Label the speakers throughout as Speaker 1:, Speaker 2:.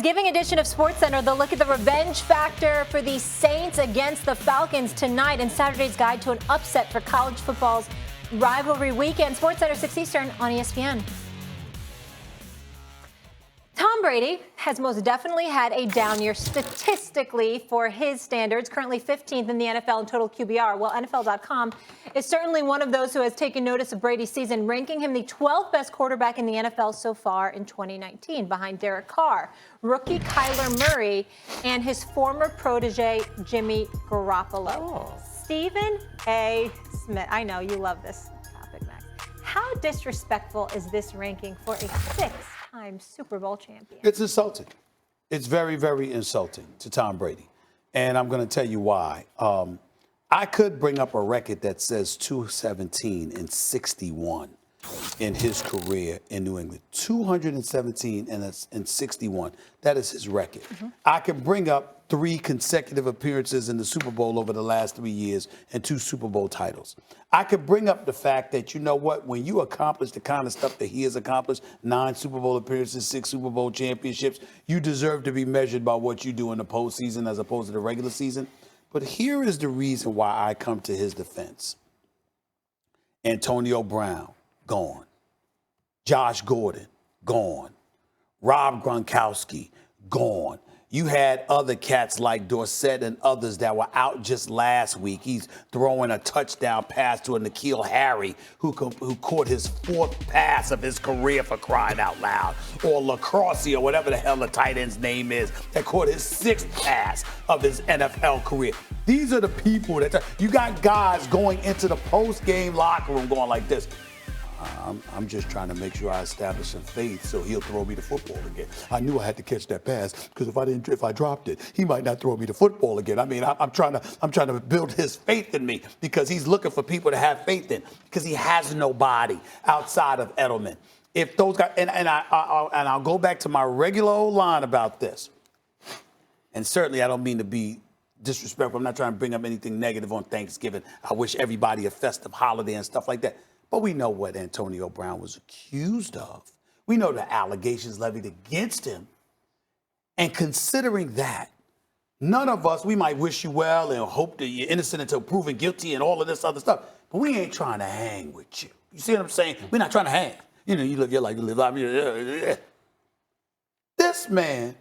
Speaker 1: Thanksgiving edition of SportsCenter, they'll look at the revenge factor for the Saints against the Falcons tonight and Saturday's guide to an upset for college football's rivalry weekend. SportsCenter 6 Eastern on ESPN. Tom Brady has most definitely had a down year statistically for his standards, currently 15th in the NFL in total QBR. Well, NFL.com is certainly one of those who has taken notice of Brady's season, ranking him the 12th best quarterback in the NFL so far in 2019, behind Derek Carr, rookie Kyler Murray, and his former protege, Jimmy Garoppolo. Stephen A. Smith. I know you love this topic, Max. How disrespectful is this ranking for a six-time Super Bowl champion?
Speaker 2: It's insulting. It's very, very insulting to Tom Brady. And I'm going to tell you why. I could bring up a record that says 217 and 61 in his career in New England. 217 and 61. That is his record. I can bring up 3 consecutive appearances in the Super Bowl over the last 3 years and 2 Super Bowl titles. I could bring up the fact that, you know what, when you accomplish the kind of stuff that he has accomplished, 9 Super Bowl appearances, 6 Super Bowl championships, you deserve to be measured by what you do in the postseason as opposed to the regular season. But here is the reason why I come to his defense. Antonio Brown, gone. Josh Gordon, gone. Rob Gronkowski, gone. You had other cats like Dorsett and others that were out just last week. He's throwing a touchdown pass to a N'Keal Harry who caught his 4th pass of his career, for crying out loud. Or LaCrosse, or whatever the hell the tight end's name is, that caught his 6th pass of his NFL career. These are the people that you got guys going into the post-game locker room going like this. I'm just trying to make sure I establish some faith so he'll throw me the football again. I knew I had to catch that pass because if I dropped it, he might not throw me the football again. I mean, I'm trying to build his faith in me because he's looking for people to have faith in because he has nobody outside of Edelman. If those guys and I'll go back to my regular old line about this. And certainly I don't mean to be disrespectful. I'm not trying to bring up anything negative on Thanksgiving. I wish everybody a festive holiday and stuff like that. But we know what Antonio Brown was accused of. We know the allegations levied against him. And considering that, none of us, we might wish you well and hope that you're innocent until proven guilty and all of this other stuff. But we ain't trying to hang with you. You see what I'm saying? We're not trying to hang. You know, you live your life, you live out. This man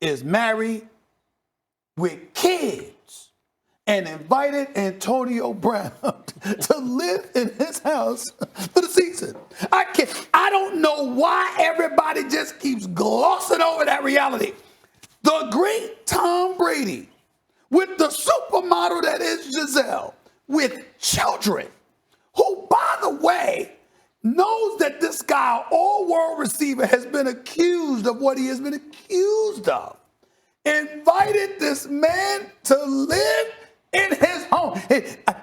Speaker 2: is married with kids and invited Antonio Brown to live in his house for the season. I don't know why everybody just keeps glossing over that reality. The great Tom Brady with the supermodel that is Giselle, with children, who, by the way, knows that this guy, all-world receiver, has been accused of what he has been accused of, invited this man to live in his home.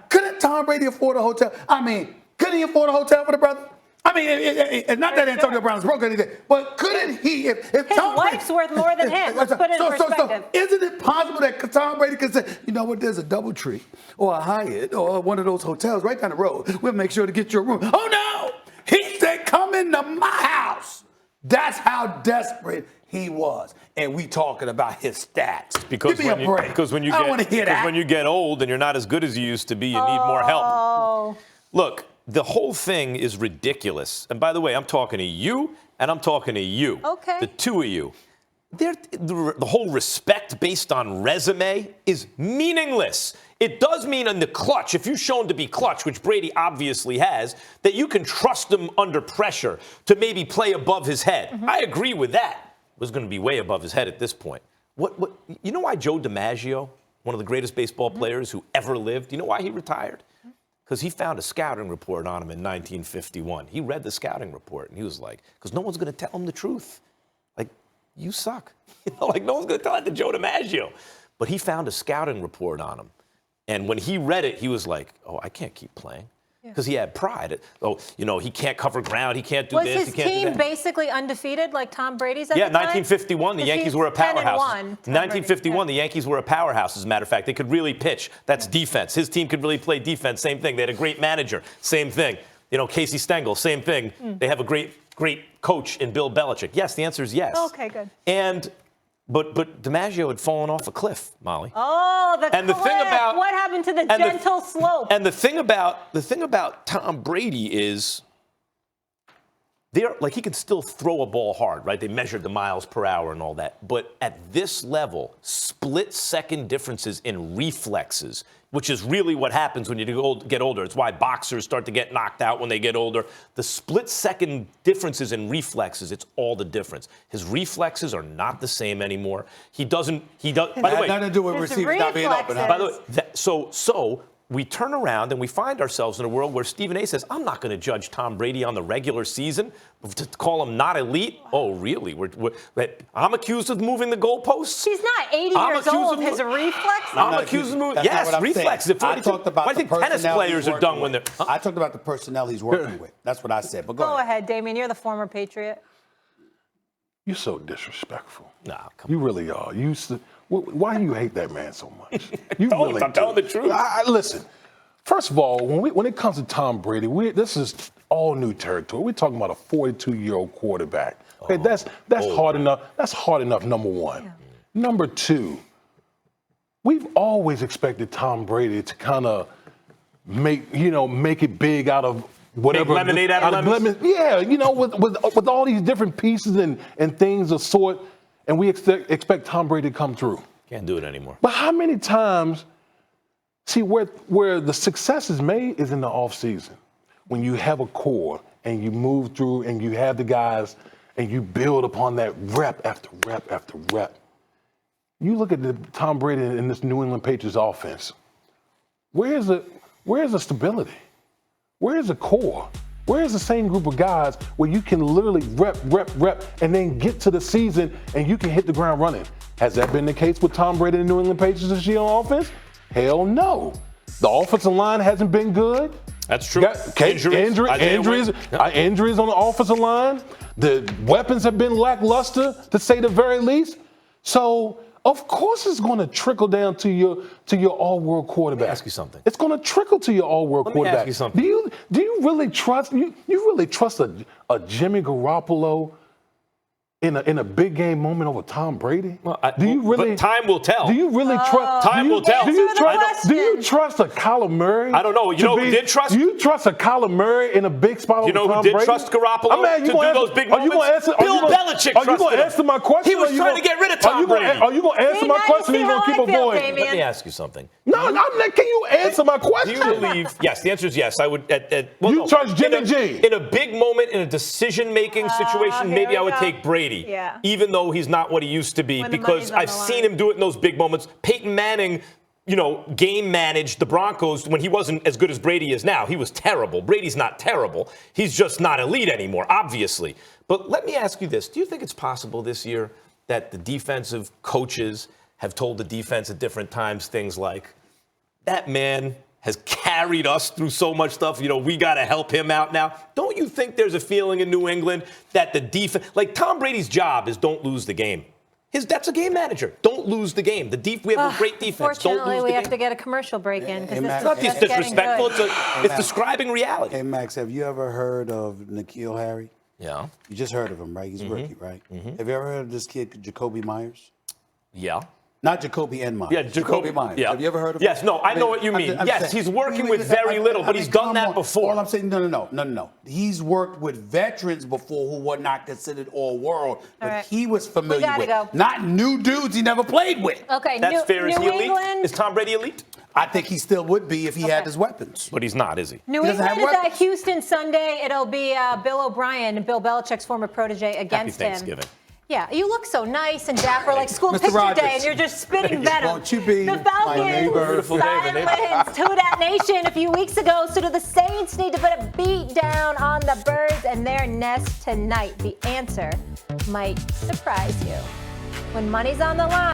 Speaker 2: Couldn't Tom Brady afford a hotel? I mean, couldn't he afford a hotel for the brother? I mean, it's not that Antonio Brown's broke or anything, but couldn't he? If
Speaker 1: his
Speaker 2: Tom
Speaker 1: wife's worth more than him. Let's put it in perspective.
Speaker 2: Isn't it possible that Tom Brady could say, you know what, there's a DoubleTree or a Hyatt or one of those hotels right down the road. We'll make sure to get your room. Oh, no. He said, come into my house. That's how desperate he was. And we talking about his stats.
Speaker 3: Because
Speaker 2: Give me a break.
Speaker 3: Because when you get old and you're not as good as you used to be, you need more help. Look, the whole thing is ridiculous. And by the way, I'm talking to you and I'm talking to you.
Speaker 1: Okay.
Speaker 3: The two of you. The whole respect based on resume is meaningless. It does mean in the clutch, if you're shown to be clutch, which Brady obviously has, that you can trust him under pressure to maybe play above his head. I agree with that. Was going to be way above his head at this point. What? You know why Joe DiMaggio, one of the greatest baseball players who ever lived, you know why he retired? Because he found a scouting report on him in 1951. He read the scouting report, and he was like, because no one's going to tell him the truth. Like, you suck. Like, no one's going to tell that to Joe DiMaggio. But he found a scouting report on him. And when he read it, he was like, oh, I can't keep playing. Because he had pride. Oh, you know, he can't cover ground. He can't do this.
Speaker 1: Was his
Speaker 2: he can't
Speaker 1: team
Speaker 2: do that.
Speaker 1: basically undefeated like Tom Brady's at
Speaker 3: Yeah,
Speaker 1: the time?
Speaker 3: 1951, the Yankees were a powerhouse.
Speaker 1: 1951,
Speaker 3: the Yankees were a powerhouse, as a matter of fact. They could really pitch. That's defense. His team could really play defense. Same thing. They had a great manager. Same thing. You know, Casey Stengel. Same thing. They have a great coach in Bill Belichick. Yes, the answer is yes.
Speaker 1: Okay, good.
Speaker 3: And But DiMaggio had fallen off a cliff, Molly.
Speaker 1: Oh, the
Speaker 3: And the
Speaker 1: cliff.
Speaker 3: thing about-
Speaker 1: What happened to the
Speaker 3: and the-
Speaker 1: gentle slope?
Speaker 3: And the thing about Tom Brady is he can still throw a ball hard, right? They measured the miles per hour and all that. But at this level, split-second differences in reflexes, which is really what happens when you get older. It's why boxers start to get knocked out when they get older. The split-second differences in reflexes, it's all the difference. His reflexes are not the same anymore. He doesn't. By the way,
Speaker 2: nothing to do with
Speaker 1: His
Speaker 2: receivers not being open. Huh?
Speaker 3: by the way, so we turn around and we find ourselves in a world where Stephen A. says, I'm not going to judge Tom Brady on the regular season. To call him not elite? Oh, really? I'm accused of moving the goalposts?
Speaker 1: He's not 80 years old. His reflexes?
Speaker 3: I'm accused of moving. Yes, reflexes.
Speaker 2: I talked about
Speaker 3: I think tennis players are done when they're.
Speaker 2: I talked about the personnel he's working with. That's what I said. But
Speaker 1: Go ahead, Damien. You're the former Patriot.
Speaker 4: You're so disrespectful.
Speaker 3: Nah, come
Speaker 4: You really are. Why do you hate that man so much? You really
Speaker 3: I'm
Speaker 4: do.
Speaker 3: telling the truth.
Speaker 4: Listen, first of all, when it comes to Tom Brady, this is all new territory. We're talking about a 42-year-old quarterback. Okay, that's hard enough. That's hard enough, number one. Yeah. Number two, we've always expected Tom Brady to kind of make it big out of whatever.
Speaker 3: Make lemonade out of lemons?
Speaker 4: Yeah, with all these different pieces and things of sort, and we expect Tom Brady to come through.
Speaker 3: Can't do it anymore.
Speaker 4: But how many times, see, where the success is made is in the offseason. When you have a core and you move through and you have the guys and you build upon that rep after rep after rep. You look at the Tom Brady in this New England Patriots offense. Where's the stability? Where's the core? Where's the same group of guys where you can literally rep, and then get to the season and you can hit the ground running? Has that been the case with Tom Brady and the New England Patriots this year on offense? Hell no. The offensive line hasn't been good.
Speaker 3: That's true.
Speaker 4: Injuries on the offensive line. The weapons have been lackluster, to say the very least. So, of course, it's going to trickle down to your all-world quarterback.
Speaker 3: Let me ask you something.
Speaker 4: It's going to trickle to your all-world quarterback.
Speaker 3: Let me ask you something.
Speaker 4: Do you really trust a Jimmy Garoppolo in a big game moment over Tom Brady?
Speaker 3: Well,
Speaker 4: but
Speaker 3: time will tell.
Speaker 4: Do you really trust?
Speaker 3: Time will tell.
Speaker 4: Do you trust a Kyler Murray?
Speaker 3: I don't know. You know who did trust?
Speaker 4: Do you trust a Kyler Murray in a big spot over Tom Brady?
Speaker 3: You know who did trust Garoppolo to do those big moments? Bill Belichick trusted him.
Speaker 4: Are you going to answer my question?
Speaker 3: He was trying to get rid of Tom Brady.
Speaker 4: Are you going to answer my question or are you going to keep avoiding?
Speaker 3: Let me ask you something.
Speaker 4: No, I'm not. Can you answer my question?
Speaker 3: Do you believe? Yes, the answer is yes. I would.
Speaker 4: You trust Jimmy G?
Speaker 3: In a big moment, in a decision-making situation, maybe I would take Brady.
Speaker 1: Yeah.
Speaker 3: Even though he's not what he used to be, because I've seen him do it in those big moments. Peyton Manning, game managed the Broncos when he wasn't as good as Brady is now. He was terrible. Brady's not terrible. He's just not elite anymore, obviously. But let me ask you this. Do you think it's possible this year that the defensive coaches have told the defense at different times things like, that man has carried us through so much stuff. We got to help him out now. Don't you think there's a feeling in New England that the defense, like Tom Brady's job is don't lose the game. That's a game manager. Don't lose the game. We have a great defense. Don't lose the
Speaker 1: Fortunately, we have
Speaker 3: game.
Speaker 1: to get a commercial break in because
Speaker 3: It's not disrespectful. It's describing reality.
Speaker 2: Hey, Max, have you ever heard of N'Keal Harry?
Speaker 3: Yeah.
Speaker 2: You just heard of him, right? He's a rookie, right? Have you ever heard of this kid, Jacoby Myers?
Speaker 3: Yeah.
Speaker 2: Not Jacoby N. Myers.
Speaker 3: Yeah,
Speaker 2: Jacoby Myers.
Speaker 3: Yeah.
Speaker 2: Have you ever heard of him?
Speaker 3: Yes, no, I know what you mean. Yes, he's working with very little, but he's done that before.
Speaker 2: All I'm saying, no. He's worked with veterans before who were not considered all-world, but he was familiar with. Not new dudes he never played with.
Speaker 1: Okay,
Speaker 3: that's fair. Is he elite?
Speaker 1: England?
Speaker 3: Is Tom Brady elite?
Speaker 2: I think he still would be if he had his weapons.
Speaker 3: But he's not, is he?
Speaker 1: New England is at Houston Sunday. It'll be Bill O'Brien, Bill Belichick's former protege, against
Speaker 3: Happy Thanksgiving.
Speaker 1: Yeah, you look so nice and dapper, like school
Speaker 2: Mr.
Speaker 1: picture
Speaker 2: Rogers.
Speaker 1: day, and you're just spitting venom.
Speaker 2: Won't you be
Speaker 1: the
Speaker 2: my neighbor?
Speaker 1: Falcons silenced Who Dat Nation a few weeks ago, so do the Saints need to put a beat down on the Birds and their nest tonight? The answer might surprise you. When money's on the line.